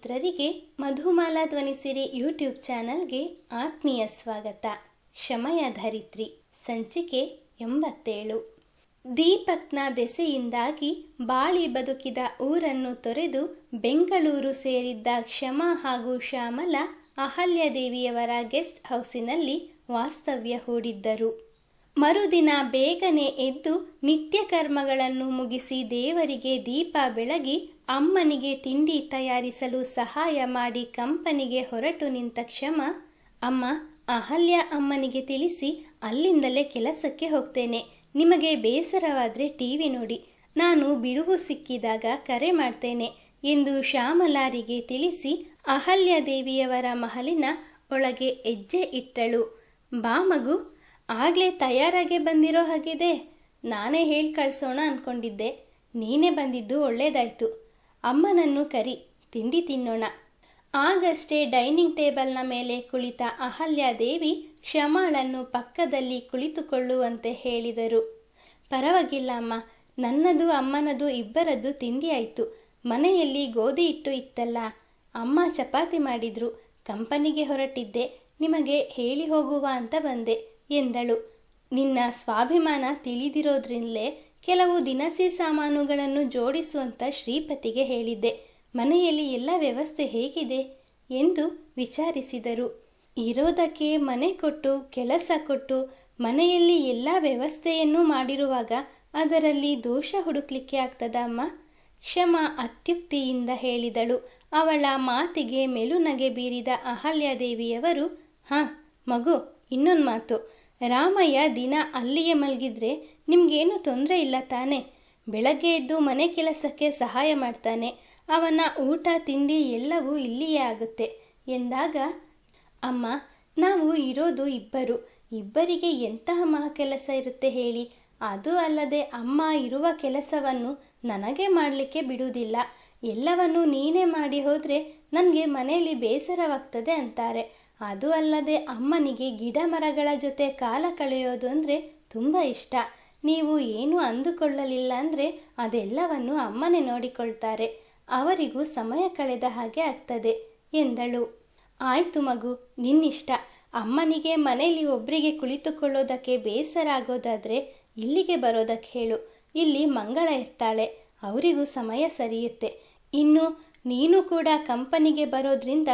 ಮಿತ್ರರಿಗೆ ಮಧುಮಾಲಾ ಧ್ವನಿಸಿರಿ ಯೂಟ್ಯೂಬ್ ಚಾನಲ್ಗೆ ಆತ್ಮೀಯ ಸ್ವಾಗತ. ಕ್ಷಮೆಯ ಧರಿತ್ರಿ ಸಂಚಿಕೆ 87. ದೀಪಕ್ನ ದೆಸೆಯಿಂದಾಗಿ ಬಾಳಿ ಬದುಕಿದ ಊರನ್ನು ತೊರೆದು ಬೆಂಗಳೂರು ಸೇರಿದ್ದ ಕ್ಷಮಾ ಹಾಗೂ ಶ್ಯಾಮಲ ಅಹಲ್ಯದೇವಿಯವರ ಗೆಸ್ಟ್ ಹೌಸಿನಲ್ಲಿ ವಾಸ್ತವ್ಯ ಹೂಡಿದ್ದರು. ಮರುದಿನ ಬೇಗನೆ ಎದ್ದು ನಿತ್ಯ ಕರ್ಮಗಳನ್ನು ಮುಗಿಸಿ ದೇವರಿಗೆ ದೀಪ ಬೆಳಗಿ ಅಮ್ಮನಿಗೆ ತಿಂಡಿ ತಯಾರಿಸಲು ಸಹಾಯ ಮಾಡಿ ಕಂಪನಿಗೆ ಹೊರಟು ನಿಂತ ಕ್ಷಮ, ಅಮ್ಮ, ಅಹಲ್ಯ ಅಮ್ಮನಿಗೆ ತಿಳಿಸಿ ಅಲ್ಲಿಂದಲೇ ಕೆಲಸಕ್ಕೆ ಹೋಗ್ತೇನೆ. ನಿಮಗೆ ಬೇಸರವಾದರೆ ಟಿವಿ ನೋಡಿ, ನಾನು ಬಿಡುವು ಸಿಕ್ಕಿದಾಗ ಕರೆ ಮಾಡ್ತೇನೆ ಎಂದು ಶ್ಯಾಮಲಾರಿಗೆ ತಿಳಿಸಿ ಅಹಲ್ಯದೇವಿಯವರ ಮಹಲಿನ ಒಳಗೆ ಹೆಜ್ಜೆ ಇಟ್ಟಳು. ಬಾ ಮಗು, ಆಗಲೇ ತಯಾರಾಗೆ ಬಂದಿರೋ ಹಾಗಿದೆ. ನಾನೇ ಹೇಳಿ ಕಳಿಸೋಣ ಅಂದ್ಕೊಂಡಿದ್ದೆ. ನೀನೇ ಬಂದಿದ್ದು ಒಳ್ಳೇದಾಯ್ತು. ಅಮ್ಮನನ್ನು ಕರಿ, ತಿಂಡಿ ತಿನ್ನೋಣ. ಆಗಷ್ಟೇ ಡೈನಿಂಗ್ ಟೇಬಲ್ನ ಮೇಲೆ ಕುಳಿತ ಅಹಲ್ಯದೇವಿ ಕ್ಷಮಾಳನ್ನು ಪಕ್ಕದಲ್ಲಿ ಕುಳಿತುಕೊಳ್ಳುವಂತೆ ಹೇಳಿದರು. ಪರವಾಗಿಲ್ಲ ಅಮ್ಮ, ನನ್ನದು ಅಮ್ಮನದು ಇಬ್ಬರದ್ದು ತಿಂಡಿ ಆಯಿತು. ಮನೆಯಲ್ಲಿ ಗೋಧಿ ಹಿಟ್ಟು ಇತ್ತಲ್ಲ, ಅಮ್ಮ ಚಪಾತಿ ಮಾಡಿದ್ರು. ಕಂಪನಿಗೆ ಹೊರಟಿದ್ದೆ, ನಿಮಗೆ ಹೇಳಿ ಹೋಗುವ ಅಂತ ಬಂದೆ ಎಂದಳು. ನಿನ್ನ ಸ್ವಾಭಿಮಾನ ತಿಳಿದಿರೋದ್ರಿಂದಲೇ ಕೆಲವು ದಿನಸಿ ಸಾಮಾನುಗಳನ್ನು ಜೋಡಿಸುವಂತ ಶ್ರೀಪತಿಗೆ ಹೇಳಿದ್ದೆ. ಮನೆಯಲ್ಲಿ ಎಲ್ಲ ವ್ಯವಸ್ಥೆ ಹೇಗಿದೆ ಎಂದು ವಿಚಾರಿಸಿದರು. ಇರೋದಕ್ಕೆ ಮನೆ ಕೊಟ್ಟು ಕೆಲಸ ಕೊಟ್ಟು ಮನೆಯಲ್ಲಿ ಎಲ್ಲ ವ್ಯವಸ್ಥೆಯನ್ನು ಮಾಡಿರುವಾಗ ಅದರಲ್ಲಿ ದೋಷ ಹುಡುಕ್ಲಿಕ್ಕೆ ಆಗ್ತದ ಅಮ್ಮ? ಕ್ಷಮ ಅತ್ಯುಕ್ತಿಯಿಂದ ಹೇಳಿದಳು. ಅವಳ ಮಾತಿಗೆ ಮೆಲುನಗೆ ಬೀರಿದ ಅಹಲ್ಯದೇವಿಯವರು, ಹಾಂ ಮಗು, ಇನ್ನೊಂದು ಮಾತು. ರಾಮಯ್ಯ ದಿನ ಅಲ್ಲಿಯೇ ಮಲಗಿದ್ರೆ ನಿಮಗೇನು ತೊಂದರೆ ಇಲ್ಲ ತಾನೆ? ಬೆಳಗ್ಗೆ ಎದ್ದು ಮನೆ ಕೆಲಸಕ್ಕೆ ಸಹಾಯ ಮಾಡ್ತಾನೆ. ಅವನ ಊಟ ತಿಂಡಿ ಎಲ್ಲವೂ ಇಲ್ಲಿಯೇ ಆಗುತ್ತೆ ಎಂದಾಗ, ಅಮ್ಮ, ನಾವು ಇರೋದು ಇಬ್ಬರಿಗೆ ಎಂತಹ ಕೆಲಸ ಇರುತ್ತೆ ಹೇಳಿ? ಅದು ಅಲ್ಲದೆ ಅಮ್ಮ ಇರುವ ಕೆಲಸವನ್ನು ನನಗೆ ಮಾಡಲಿಕ್ಕೆ ಬಿಡುವುದಿಲ್ಲ. ಎಲ್ಲವನ್ನು ನೀನೇ ಮಾಡಿ ಹೋದರೆ ನನಗೆ ಮನೆಯಲ್ಲಿ ಬೇಸರವಾಗ್ತದೆ ಅಂತಾರೆ. ಅದು ಅಲ್ಲದೆ ಅಮ್ಮನಿಗೆ ಗಿಡ ಮರಗಳ ಜೊತೆ ಕಾಲ ಕಳೆಯೋದು ಅಂದರೆ ತುಂಬ ಇಷ್ಟ. ನೀವು ಏನು ಅಂದುಕೊಳ್ಳಲಿಲ್ಲ ಅಂದರೆ ಅದೆಲ್ಲವನ್ನು ಅಮ್ಮನೇ ನೋಡಿಕೊಳ್ತಾರೆ. ಅವರಿಗೂ ಸಮಯ ಕಳೆದ ಹಾಗೆ ಆಗ್ತದೆ ಎಂದಳು. ಆಯಿತು ಮಗು, ನಿನ್ನಿಷ್ಟ. ಅಮ್ಮನಿಗೆ ಮನೆಯಲ್ಲಿ ಒಬ್ಬರಿಗೆ ಕುಳಿತುಕೊಳ್ಳೋದಕ್ಕೆ ಬೇಸರ ಆಗೋದಾದರೆ ಇಲ್ಲಿಗೆ ಬರೋದಕ್ಕೆ ಹೇಳು. ಇಲ್ಲಿ ಮಂಗಳ ಇರ್ತಾಳೆ, ಅವರಿಗೂ ಸಮಯ ಸರಿಯುತ್ತೆ. ಇನ್ನು ನೀನು ಕೂಡ ಕಂಪನಿಗೆ ಬರೋದ್ರಿಂದ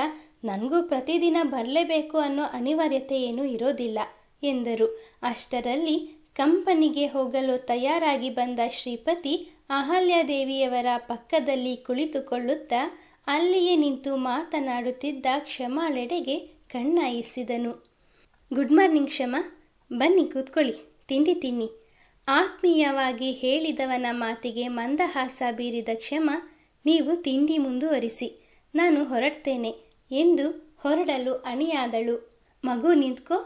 ನನಗೂ ಪ್ರತಿದಿನ ಬರಲೇಬೇಕು ಅನ್ನೋ ಅನಿವಾರ್ಯತೆ ಏನೂ ಇರೋದಿಲ್ಲ ಎಂದರು. ಅಷ್ಟರಲ್ಲಿ ಕಂಪನಿಗೆ ಹೋಗಲು ತಯಾರಾಗಿ ಬಂದ ಶ್ರೀಪತಿ ಅಹಲ್ಯದೇವಿಯವರ ಪಕ್ಕದಲ್ಲಿ ಕುಳಿತುಕೊಳ್ಳುತ್ತಾ ಅಲ್ಲಿಯೇ ನಿಂತು ಮಾತನಾಡುತ್ತಿದ್ದ ಕ್ಷಮಾಳೆಡೆಗೆ ಕಣ್ಣಾಯಿಸಿದನು. ಗುಡ್ ಮಾರ್ನಿಂಗ್ ಕ್ಷಮಾ, ಬನ್ನಿ ಕೂತ್ಕೊಳ್ಳಿ, ತಿಂಡಿ ತಿನ್ನಿ. ಆತ್ಮೀಯವಾಗಿ ಹೇಳಿದವನ ಮಾತಿಗೆ ಮಂದಹಾಸ ಬೀರಿದ ಕ್ಷಮ, ನೀವು ತಿಂಡಿ ಮುಂದುವರಿಸಿ, ನಾನು ಹೊರಡ್ತೇನೆ ಎಂದು ಹೊರಡಲು ಅಣಿಯಾದಳು. ಮಗು ನಿಂತ್ಕೋ,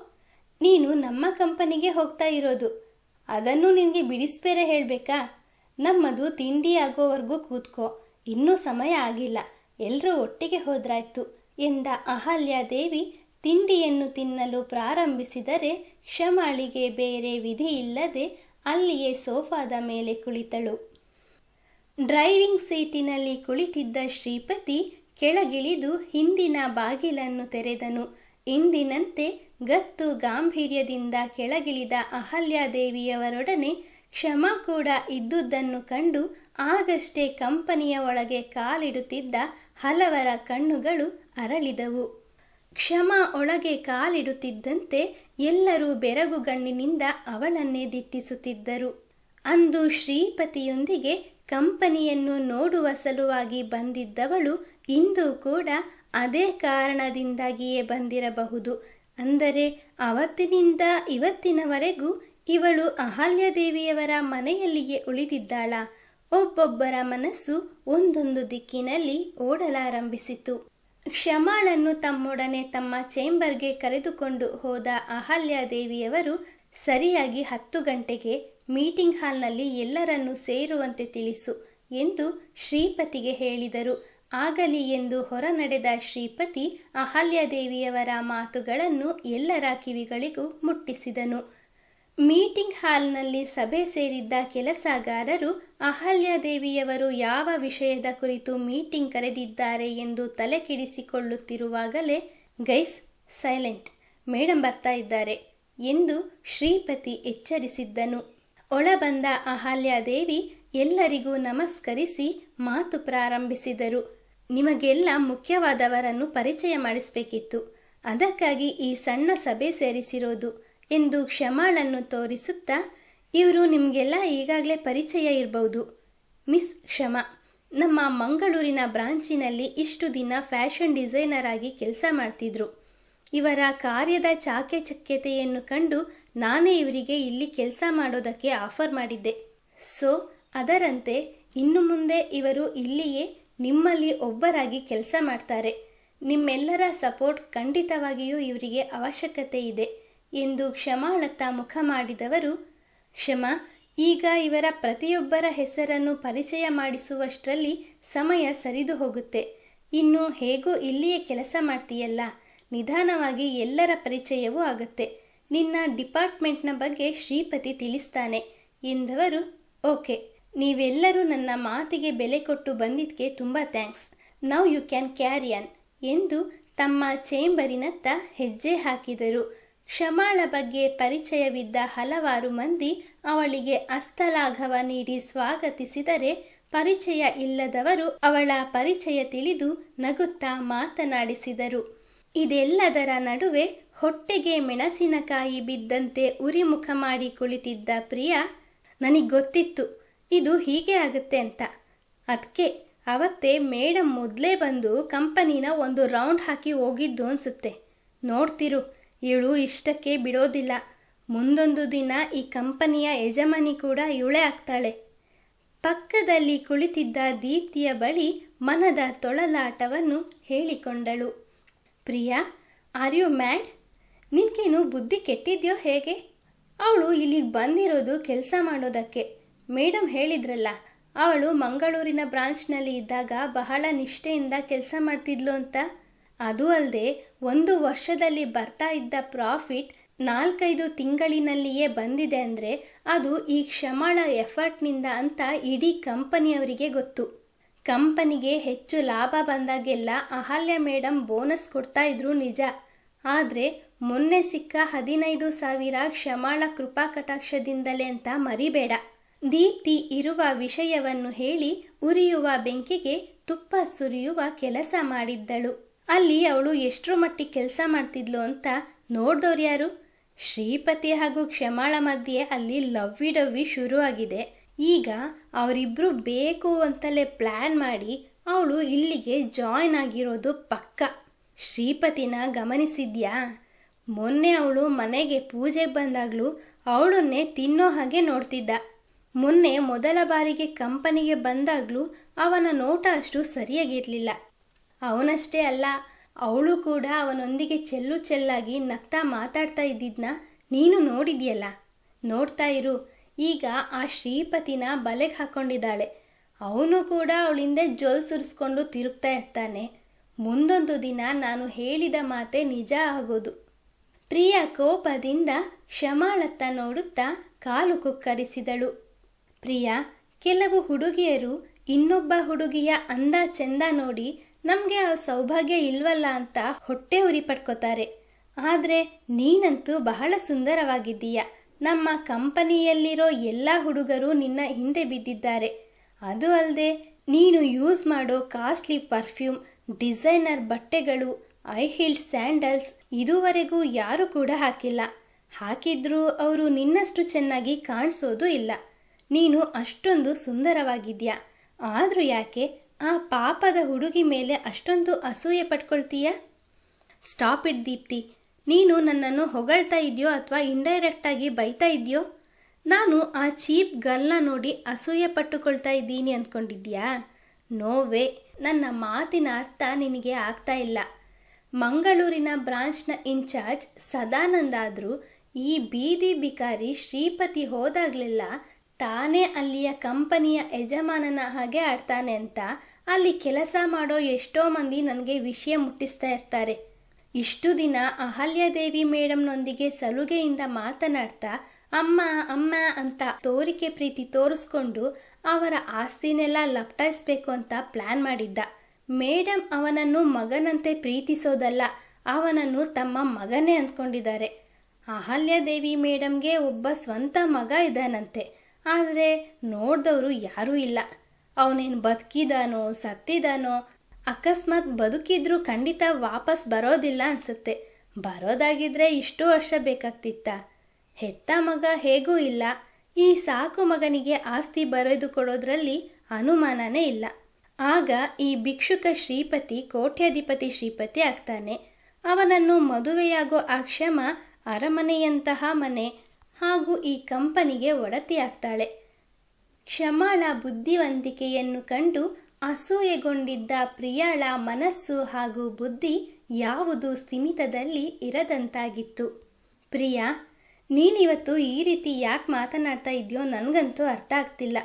ನೀನು ನಮ್ಮ ಕಂಪನಿಗೆ ಹೋಗ್ತಾ ಇರೋದು, ಅದನ್ನು ನಿನಗೆ ಬಿಡಿಸ್ಬೇರೆ ಹೇಳಬೇಕಾ? ನಮ್ಮದು ತಿಂಡಿ ಆಗೋವರೆಗೂ ಕೂತ್ಕೋ, ಇನ್ನೂ ಸಮಯ ಆಗಿಲ್ಲ, ಎಲ್ಲರೂ ಒಟ್ಟಿಗೆ ಹೋದ್ರಾಯ್ತು ಎಂದ ಅಹಲ್ಯದೇವಿ ತಿಂಡಿಯನ್ನು ತಿನ್ನಲು ಪ್ರಾರಂಭಿಸಿದರೆ ಕ್ಷಮಾಳಿಗೆ ಬೇರೆ ವಿಧಿ ಇಲ್ಲದೆ ಅಲ್ಲಿಯೇ ಸೋಫಾದ ಮೇಲೆ ಕುಳಿತಳು. ಡ್ರೈವಿಂಗ್ ಸೀಟಿನಲ್ಲಿ ಕುಳಿತಿದ್ದ ಶ್ರೀಪತಿ ಕೆಳಗಿಳಿದು ಹಿಂದಿನ ಬಾಗಿಲನ್ನು ತೆರೆದನು. ಇಂದಿನಂತೆ ಗತ್ತು ಗಾಂಭೀರ್ಯದಿಂದ ಕೆಳಗಿಳಿದ ಅಹಲ್ಯದೇವಿಯವರೊಡನೆ ಕ್ಷಮಾ ಕೂಡ ಇದ್ದುದನ್ನು ಕಂಡು ಆಗಷ್ಟೇ ಕಂಪನಿಯ ಒಳಗೆ ಕಾಲಿಡುತ್ತಿದ್ದ ಹಲವರ ಕಣ್ಣುಗಳು ಅರಳಿದವು. ಕ್ಷಮಾ ಒಳಗೆ ಕಾಲಿಡುತ್ತಿದ್ದಂತೆ ಎಲ್ಲರೂ ಬೆರಗುಗಣ್ಣಿನಿಂದ ಅವಳನ್ನೇ ದಿಟ್ಟಿಸುತ್ತಿದ್ದರು. ಅಂದು ಶ್ರೀಪತಿಯೊಂದಿಗೆ ಕಂಪನಿಯನ್ನು ನೋಡುವ ಸಲುವಾಗಿ ಬಂದಿದ್ದವಳು ಇಂದು ಕೂಡ ಅದೇ ಕಾರಣದಿಂದಾಗಿಯೇ ಬಂದಿರಬಹುದು. ಅಂದರೆ ಅವತ್ತಿನಿಂದ ಇವತ್ತಿನವರೆಗೂ ಇವಳು ಅಹಲ್ಯದೇವಿಯವರ ಮನೆಯಲ್ಲಿಯೇ ಉಳಿದಿದ್ದಾಳ? ಒಬ್ಬೊಬ್ಬರ ಮನಸ್ಸು ಒಂದೊಂದು ದಿಕ್ಕಿನಲ್ಲಿ ಓಡಲಾರಂಭಿಸಿತು. ಕ್ಷಮಾಳನ್ನು ತಮ್ಮೊಡನೆ ತಮ್ಮ ಚೇಂಬರ್ಗೆ ಕರೆದುಕೊಂಡು ಹೋದ ಅಹಲ್ಯದೇವಿಯವರು ಸರಿಯಾಗಿ 10 ಗಂಟೆಗೆ ಮೀಟಿಂಗ್ ಹಾಲ್ನಲ್ಲಿ ಎಲ್ಲರನ್ನೂ ಸೇರುವಂತೆ ತಿಳಿಸು ಎಂದು ಶ್ರೀಪತಿಗೆ ಹೇಳಿದರು. ಆಗಲಿ ಎಂದು ಹೊರನಡೆದ ಶ್ರೀಪತಿ ಅಹಲ್ಯದೇವಿಯವರ ಮಾತುಗಳನ್ನು ಎಲ್ಲರ ಕಿವಿಗಳಿಗೂ ಮುಟ್ಟಿಸಿದನು. ಮೀಟಿಂಗ್ ಹಾಲ್ನಲ್ಲಿ ಸಭೆ ಸೇರಿದ್ದ ಕೆಲಸಗಾರರು ಅಹಲ್ಯಾದೇವಿಯವರು ಯಾವ ವಿಷಯದ ಕುರಿತು ಮೀಟಿಂಗ್ ಕರೆದಿದ್ದಾರೆ ಎಂದು ತಲೆ ಕೆಡಿಸಿಕೊಳ್ಳುತ್ತಿರುವಾಗಲೇ ಗೈಸ್ ಸೈಲೆಂಟ್, ಮೇಡಮ್ ಬರ್ತಾ ಇದ್ದಾರೆ ಎಂದು ಶ್ರೀಪತಿ ಎಚ್ಚರಿಸಿದ್ದನು. ಒಳಬಂದ ಅಹಲ್ಯಾದೇವಿ ಎಲ್ಲರಿಗೂ ನಮಸ್ಕರಿಸಿ ಮಾತು ಪ್ರಾರಂಭಿಸಿದರು. ನಿಮಗೆಲ್ಲ ಮುಖ್ಯವಾದವರನ್ನು ಪರಿಚಯ ಮಾಡಿಸಬೇಕಿತ್ತು, ಅದಕ್ಕಾಗಿ ಈ ಸಣ್ಣ ಸಭೆ ಸೇರಿಸಿರೋದು ಎಂದು ಕ್ಷಮಾಳನ್ನು ತೋರಿಸುತ್ತಾ, ಇವರು ನಿಮಗೆಲ್ಲ ಈಗಾಗಲೇ ಪರಿಚಯ ಇರಬಹುದು. ಮಿಸ್ ಕ್ಷಮಾ ನಮ್ಮ ಮಂಗಳೂರಿನ ಬ್ರಾಂಚಿನಲ್ಲಿ ಇಷ್ಟು ದಿನ ಫ್ಯಾಷನ್ ಡಿಸೈನರ್ ಆಗಿ ಕೆಲಸ ಮಾಡ್ತಿದ್ರು. ಇವರ ಕಾರ್ಯದ ಚಾಕಚಕ್ಯತೆಯನ್ನು ಕಂಡು ನಾನೇ ಇವರಿಗೆ ಇಲ್ಲಿ ಕೆಲಸ ಮಾಡೋದಕ್ಕೆ ಆಫರ್ ಮಾಡಿದ್ದೆ. ಸೊ ಅದರಂತೆ ಇನ್ನು ಮುಂದೆ ಇವರು ಇಲ್ಲಿಯೇ ನಿಮ್ಮಲ್ಲಿ ಒಬ್ಬರಾಗಿ ಕೆಲಸ ಮಾಡ್ತಾರೆ. ನಿಮ್ಮೆಲ್ಲರ ಸಪೋರ್ಟ್ ಖಂಡಿತವಾಗಿಯೂ ಇವರಿಗೆ ಅವಶ್ಯಕತೆ ಇದೆ ಎಂದು ಕ್ಷಮಾಳತ್ತ ಮುಖ ಮಾಡಿದವರು, ಕ್ಷಮಾ, ಈಗ ಇವರ ಪ್ರತಿಯೊಬ್ಬರ ಹೆಸರನ್ನು ಪರಿಚಯ ಮಾಡಿಸುವಷ್ಟರಲ್ಲಿ ಸಮಯ ಸರಿದು ಹೋಗುತ್ತೆ. ಇನ್ನು ಹೇಗೂ ಇಲ್ಲಿಯೇ ಕೆಲಸ ಮಾಡ್ತೀಯಲ್ಲ, ನಿಧಾನವಾಗಿ ಎಲ್ಲರ ಪರಿಚಯವೂ ಆಗುತ್ತೆ. ನಿನ್ನ ಡಿಪಾರ್ಟ್ಮೆಂಟ್ನ ಬಗ್ಗೆ ಶ್ರೀಪತಿ ತಿಳಿಸ್ತಾನೆ ಎಂದವರು, ಓಕೆ, ನೀವೆಲ್ಲರೂ ನನ್ನ ಮಾತಿಗೆ ಬೆಲೆ ಕೊಟ್ಟು ಬಂದಿದ್ದಕ್ಕೆ ತುಂಬ thanks. Now you can carry on ಎಂದು ತಮ್ಮ ಚೇಂಬರಿನತ್ತ ಹೆಜ್ಜೆ ಹಾಕಿದರು. ಕ್ಷಮಾಳ ಬಗ್ಗೆ ಪರಿಚಯವಿದ್ದ ಹಲವಾರು ಮಂದಿ ಅವಳಿಗೆ ಹಸ್ತಲಾಘವ ನೀಡಿ ಸ್ವಾಗತಿಸಿದರೆ, ಪರಿಚಯ ಇಲ್ಲದವರು ಅವಳ ಪರಿಚಯ ತಿಳಿದು ನಗುತ್ತಾ ಮಾತನಾಡಿಸಿದರು. ಇದೆಲ್ಲದರ ನಡುವೆ ಹೊಟ್ಟೆಗೆ ಮೆಣಸಿನಕಾಯಿ ಬಿದ್ದಂತೆ ಉರಿಮುಖ ಮಾಡಿ ಕುಳಿತಿದ್ದ ಪ್ರಿಯಾ, ನನಗೆ ಗೊತ್ತಿತ್ತು ಇದು ಹೀಗೆ ಆಗುತ್ತೆ ಅಂತ. ಅದಕ್ಕೆ ಅವತ್ತೇ ಮೇಡಮ್ ಮೊದಲೇ ಬಂದು ಕಂಪನಿನ ಒಂದು ರೌಂಡ್ ಹಾಕಿ ಹೋಗಿದ್ದು ಅನಿಸುತ್ತೆ. ನೋಡ್ತಿರು, ಇವಳು ಇಷ್ಟಕ್ಕೆ ಬಿಡೋದಿಲ್ಲ. ಮುಂದೊಂದು ದಿನ ಈ ಕಂಪನಿಯ ಯಜಮಾನಿ ಕೂಡ ಇವಳೇ ಆಗ್ತಾಳೆ. ಪಕ್ಕದಲ್ಲಿ ಕುಳಿತಿದ್ದ ದೀಪ್ತಿಯ ಬಳಿ ಮನದ ತೊಳಲಾಟವನ್ನು ಹೇಳಿಕೊಂಡಳು. Priya, are you mad? ನಿನ್ಗೇನು ಬುದ್ಧಿ ಕೆಟ್ಟಿದ್ಯೋ ಹೇಗೆ? ಅವಳು ಇಲ್ಲಿಗೆ ಬಂದಿರೋದು ಕೆಲಸ ಮಾಡೋದಕ್ಕೆ. ಮೇಡಮ್ ಹೇಳಿದ್ರಲ್ಲ, ಅವಳು ಮಂಗಳೂರಿನ ಬ್ರಾಂಚ್ನಲ್ಲಿ ಇದ್ದಾಗ ಬಹಳ ನಿಷ್ಠೆಯಿಂದ ಕೆಲಸ ಮಾಡ್ತಿದ್ಲು ಅಂತ. ಅದು ಅಲ್ಲದೆ 1 ವರ್ಷದಲ್ಲಿ ಬರ್ತಾ ಇದ್ದ ಪ್ರಾಫಿಟ್ 4-5 ತಿಂಗಳಿನಲ್ಲಿಯೇ ಬಂದಿದೆ ಅಂದರೆ ಅದು ಈ ಕ್ಷಮಾಳ ಎಫರ್ಟ್ನಿಂದ ಅಂತ ಇಡೀ ಕಂಪನಿಯವರಿಗೆ ಗೊತ್ತು. ಕಂಪನಿಗೆ ಹೆಚ್ಚು ಲಾಭ ಬಂದಾಗೆಲ್ಲ ಅಹಲ್ಯ ಮೇಡಮ್ ಬೋನಸ್ ಕೊಡ್ತಾ ಇದ್ರು ನಿಜ. ಆದರೆ ಮೊನ್ನೆ ಸಿಕ್ಕ 15,000 ಕ್ಷಮಾಳ ಕೃಪಾ ಕಟಾಕ್ಷದಿಂದಲೇ ಅಂತ ಮರಿಬೇಡ. ದೀಪ್ತಿ ಇರುವ ವಿಷಯವನ್ನು ಹೇಳಿ ಉರಿಯುವ ಬೆಂಕಿಗೆ ತುಪ್ಪ ಸುರಿಯುವ ಕೆಲಸ ಮಾಡಿದ್ದಳು. ಅಲ್ಲಿ ಅವಳು ಎಷ್ಟರ ಮಟ್ಟಿಗೆ ಕೆಲಸ ಮಾಡ್ತಿದ್ಲು ಅಂತ ನೋಡ್ದವ್ರು ಯಾರು? ಶ್ರೀಪತಿ ಹಾಗೂ ಕ್ಷಮಾಳ ಮಧ್ಯೆ ಅಲ್ಲಿ ಲವ್ವಿ ಶುರುವಾಗಿದೆ. ಈಗ ಅವರಿಬ್ಬರು ಬೇಕು ಅಂತಲೇ ಪ್ಲ್ಯಾನ್ ಮಾಡಿ ಅವಳು ಇಲ್ಲಿಗೆ ಜಾಯ್ನ್ ಆಗಿರೋದು ಪಕ್ಕ. ಶ್ರೀಪತಿನ ಗಮನಿಸಿದ್ಯಾ? ಮೊನ್ನೆ ಅವಳು ಮನೆಗೆ ಪೂಜೆಗೆ ಬಂದಾಗಲೂ ಅವಳನ್ನೇ ತಿನ್ನೋ ಹಾಗೆ ನೋಡ್ತಿದ್ದ. ಮೊನ್ನೆ ಮೊದಲ ಬಾರಿಗೆ ಕಂಪನಿಗೆ ಬಂದಾಗಲೂ ಅವನ ನೋಟ ಅಷ್ಟು ಸರಿಯಾಗಿರಲಿಲ್ಲ. ಅವನಷ್ಟೇ ಅಲ್ಲ, ಅವಳು ಕೂಡ ಅವನೊಂದಿಗೆ ಚೆಲ್ಲಾಗಿ ನಗ್ತಾ ಮಾತಾಡ್ತಾ ಇದ್ದಿದ್ನ ನೀನು ನೋಡಿದ್ಯಲ್ಲ. ನೋಡ್ತಾ ಇರು, ಈಗ ಆ ಶ್ರೀಪತಿನ ಬಲೆಗೆ ಹಾಕ್ಕೊಂಡಿದ್ದಾಳೆ. ಅವನು ಕೂಡ ಅವಳಿಂದ ಜೊಲ್ ಸುರಿಸ್ಕೊಂಡು ತಿರುಗ್ತಾ ಇರ್ತಾನೆ. ಮುಂದೊಂದು ದಿನ ನಾನು ಹೇಳಿದ ಮಾತೆ ನಿಜ ಆಗೋದು. ಪ್ರಿಯಾ ಕೋಪದಿಂದ ಕ್ಷಮಾಳತ್ತ ನೋಡುತ್ತಾ ಕಾಲು ಕುಕ್ಕರಿಸಿದಳು. ಪ್ರಿಯಾ, ಕೆಲವು ಹುಡುಗಿಯರು ಇನ್ನೊಬ್ಬ ಹುಡುಗಿಯ ಅಂದ ಚೆಂದ ನೋಡಿ ನಮಗೆ ಆ ಸೌಭಾಗ್ಯ ಇಲ್ವಲ್ಲ ಅಂತ ಹೊಟ್ಟೆ ಉರಿ ಪಡ್ಕೋತಾರೆ. ಆದರೆ ನೀನಂತೂ ಬಹಳ ಸುಂದರವಾಗಿದ್ದೀಯ. ನಮ್ಮ ಕಂಪನಿಯಲ್ಲಿರೋ ಎಲ್ಲ ಹುಡುಗರು ನಿನ್ನ ಹಿಂದೆ ಬಿದ್ದಿದ್ದಾರೆ. ಅದು ಅಲ್ಲದೆ ನೀನು ಯೂಸ್ ಮಾಡೋ ಕಾಸ್ಟ್ಲಿ ಪರ್ಫ್ಯೂಮ್, ಡಿಸೈನರ್ ಬಟ್ಟೆಗಳು, ಐ ಹೀಲ್ಡ್ ಸ್ಯಾಂಡಲ್ಸ್ ಇದುವರೆಗೂ ಯಾರು ಕೂಡ ಹಾಕಿಲ್ಲ. ಹಾಕಿದ್ರೂ ಅವರು ನಿನ್ನಷ್ಟು ಚೆನ್ನಾಗಿ ಕಾಣಿಸೋದು ಇಲ್ಲ. ನೀನು ಅಷ್ಟೊಂದು ಸುಂದರವಾಗಿದ್ಯಾ. ಆದರೂ ಯಾಕೆ ಆ ಪಾಪದ ಹುಡುಗಿ ಮೇಲೆ ಅಷ್ಟೊಂದು ಅಸೂಯೆ ಪಟ್ಕೊಳ್ತೀಯ? Stop it Deepti. ನೀನು ನನ್ನನ್ನು ಹೊಗಳ್ತಾ ಇದೆಯೋ ಅಥವಾ ಇಂಡೈರೆಕ್ಟಾಗಿ ಬೈತಾ ಇದೆಯೋ? ನಾನು ಆ ಚೀಪ್ ಗರ್ಲ್ನ ನೋಡಿ ಅಸೂಯೆ ಪಟ್ಟುಕೊಳ್ತಾ ಇದ್ದೀನಿ ಅಂದ್ಕೊಂಡಿದ್ಯಾ? ನೋವೇ, ನನ್ನ ಮಾತಿನ ಅರ್ಥ ನಿನಗೆ ಆಗ್ತಾ ಇಲ್ಲ. ಮಂಗಳೂರಿನ ಬ್ರಾಂಚ್ನ ಇನ್ಚಾರ್ಜ್ ಸದಾನಂದ ಆದರೂ ಈ ಬೀದಿ ಬಿಕಾರಿ ಶ್ರೀಪತಿ ಹೋದಾಗಲೆಲ್ಲ ತಾನೇ ಅಲ್ಲಿಯ ಕಂಪನಿಯ ಯಜಮಾನನ ಹಾಗೆ ಆಡ್ತಾನೆ ಅಂತ ಅಲ್ಲಿ ಕೆಲಸ ಮಾಡೋ ಎಷ್ಟೋ ಮಂದಿ ನನಗೆ ವಿಷಯ ಮುಟ್ಟಿಸ್ತಾ ಇರ್ತಾರೆ. ಇಷ್ಟು ದಿನ ಅಹಲ್ಯಾದೇವಿ ಮೇಡಮ್ನೊಂದಿಗೆ ಸಲುಗೆಯಿಂದ ಮಾತನಾಡ್ತಾ ಅಮ್ಮ ಅಮ್ಮ ಅಂತ ತೋರಿಕೆ ಪ್ರೀತಿ ತೋರಿಸ್ಕೊಂಡು ಅವರ ಆಸ್ತಿನೆಲ್ಲ ಲಪಟಾಯಿಸ್ಬೇಕು ಅಂತ ಪ್ಲಾನ್ ಮಾಡಿದ್ದ. ಮೇಡಮ್ ಅವನನ್ನು ಮಗನಂತೆ ಪ್ರೀತಿಸೋದಲ್ಲ, ಅವನನ್ನು ತಮ್ಮ ಮಗನೇ ಅಂದ್ಕೊಂಡಿದ್ದಾರೆ. ಅಹಲ್ಯಾದೇವಿ ಮೇಡಮ್ಗೆ ಒಬ್ಬ ಸ್ವಂತ ಮಗ ಇದ್ದಾನಂತೆ, ಆದರೆ ನೋಡ್ದವರು ಯಾರೂ ಇಲ್ಲ. ಅವನೇನು ಬದುಕಿದಾನೋ ಸತ್ತಿದಾನೋ, ಅಕಸ್ಮಾತ್ ಬದುಕಿದ್ರೂ ಖಂಡಿತ ವಾಪಸ್ ಬರೋದಿಲ್ಲ ಅನ್ಸುತ್ತೆ. ಬರೋದಾಗಿದ್ರೆ ಇಷ್ಟು ವರ್ಷ ಬೇಕಾಗ್ತಿತ್ತ? ಹೆತ್ತ ಮಗ ಹೇಗೂ ಇಲ್ಲ, ಈ ಸಾಕು ಮಗನಿಗೆ ಆಸ್ತಿ ಬರೆದು ಕೊಡೋದ್ರಲ್ಲಿ ಅನುಮಾನನೇ ಇಲ್ಲ. ಆಗ ಈ ಭಿಕ್ಷುಕ ಶ್ರೀಪತಿ ಕೋಟ್ಯಾಧಿಪತಿ ಶ್ರೀಪತಿ ಆಗ್ತಾನೆ. ಅವನನ್ನು ಮದುವೆಯಾಗೋ ಆ ಕ್ಷಮ ಅರಮನೆಯಂತಹ ಮನೆ ಹಾಗೂ ಈ ಕಂಪನಿಗೆ ಒಡತಿ ಆಗ್ತಾಳೆ. ಕ್ಷಮಾಳ ಬುದ್ಧಿವಂತಿಕೆಯನ್ನು ಕಂಡು ಅಸೂಯೆಗೊಂಡಿದ್ದ ಪ್ರಿಯಾಳ ಮನಸ್ಸು ಹಾಗೂ ಬುದ್ಧಿ ಯಾವುದು ಸ್ಥಿಮಿತದಲ್ಲಿ ಇರದಂತಾಗಿತ್ತು. ಪ್ರಿಯಾ, ನೀನಿವತ್ತು ಈ ರೀತಿ ಯಾಕೆ ಮಾತನಾಡ್ತಾ ಇದೆಯೋ ನನಗಂತೂ ಅರ್ಥ ಆಗ್ತಿಲ್ಲ.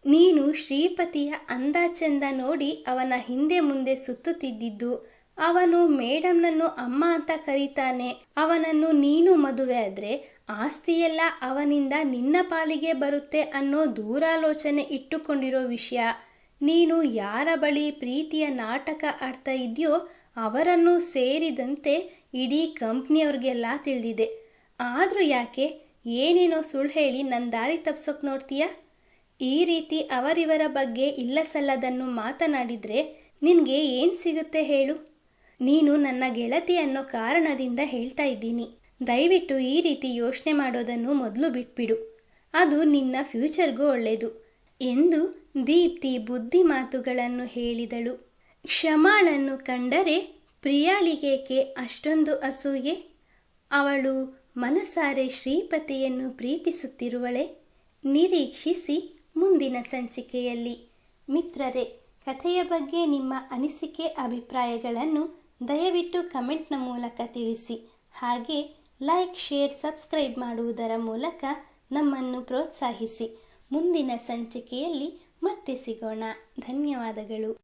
ನೀನು ಶ್ರೀಪತಿಯ ಅಂದ ಚಂದ ನೋಡಿ ಅವನ ಹಿಂದೆ ಮುಂದೆ ಸುತ್ತುತ್ತಿದ್ದಿದ್ದು, ಅವನು ಮೇಡಮ್ನನ್ನು ಅಮ್ಮ ಅಂತ ಕರೀತಾನೆ, ಅವನನ್ನು ನೀನು ಮದುವೆ ಆದರೆ ಆಸ್ತಿಯೆಲ್ಲ ಅವನಿಂದ ನಿನ್ನ ಪಾಲಿಗೆ ಬರುತ್ತೆ ಅನ್ನೋ ದೂರಾಲೋಚನೆ ಇಟ್ಟುಕೊಂಡಿರೋ ವಿಷಯ, ನೀನು ಯಾರ ಬಳಿ ಪ್ರೀತಿಯ ನಾಟಕ ಆಡ್ತಾ ಇದೆಯೋ ಅವರನ್ನು ಸೇರಿದಂತೆ ಇಡೀ ಕಂಪ್ನಿಯವ್ರಿಗೆಲ್ಲ ತಿಳಿದಿದೆ. ಆದರೂ ಯಾಕೆ ಏನೇನೋ ಸುಳ್ಳು ಹೇಳಿ ನನ್ನ ದಾರಿ ತಪ್ಸೋಕೆ ನೋಡ್ತೀಯ? ಈ ರೀತಿ ಅವರಿವರ ಬಗ್ಗೆ ಇಲ್ಲಸಲ್ಲದನ್ನು ಮಾತನಾಡಿದರೆ ನಿನಗೆ ಏನು ಸಿಗುತ್ತೆ ಹೇಳು? ನೀನು ನನ್ನ ಗೆಳತಿ ಅನ್ನೋ ಕಾರಣದಿಂದ ಹೇಳ್ತಾ ಇದ್ದೀನಿ. ದಯವಿಟ್ಟು ಈ ರೀತಿ ಯೋಚನೆ ಮಾಡೋದನ್ನು ಮೊದಲು ಬಿಟ್ಬಿಡು. ಅದು ನಿನ್ನ ಫ್ಯೂಚರ್ಗೂ ಒಳ್ಳೆಯದು ಎಂದು ದೀಪ್ತಿ ಬುದ್ಧಿ ಮಾತುಗಳನ್ನು ಹೇಳಿದಳು. ಕ್ಷಮಾಳನ್ನು ಕಂಡರೆ ಪ್ರಿಯಾಳಿಗೇಕೆ ಅಷ್ಟೊಂದು ಅಸೂಯೆ? ಅವಳು ಮನಸಾರೆ ಶ್ರೀಪತಿಯನ್ನು ಪ್ರೀತಿಸುತ್ತಿರುವಳೆ? ನಿರೀಕ್ಷಿಸಿ ಮುಂದಿನ ಸಂಚಿಕೆಯಲ್ಲಿ. ಮಿತ್ರರೇ, ಕಥೆಯ ಬಗ್ಗೆ ನಿಮ್ಮ ಅನಿಸಿಕೆ ಅಭಿಪ್ರಾಯಗಳನ್ನು ದಯವಿಟ್ಟು ಕಮೆಂಟ್ನ ಮೂಲಕ ತಿಳಿಸಿ. ಹಾಗೆ ಲೈಕ್, ಶೇರ್, ಸಬ್ಸ್ಕ್ರೈಬ್ ಮಾಡುವುದರ ಮೂಲಕ ನಮ್ಮನ್ನು ಪ್ರೋತ್ಸಾಹಿಸಿ. ಮುಂದಿನ ಸಂಚಿಕೆಯಲ್ಲಿ ಮತ್ತೆ ಸಿಗೋಣ. ಧನ್ಯವಾದಗಳು.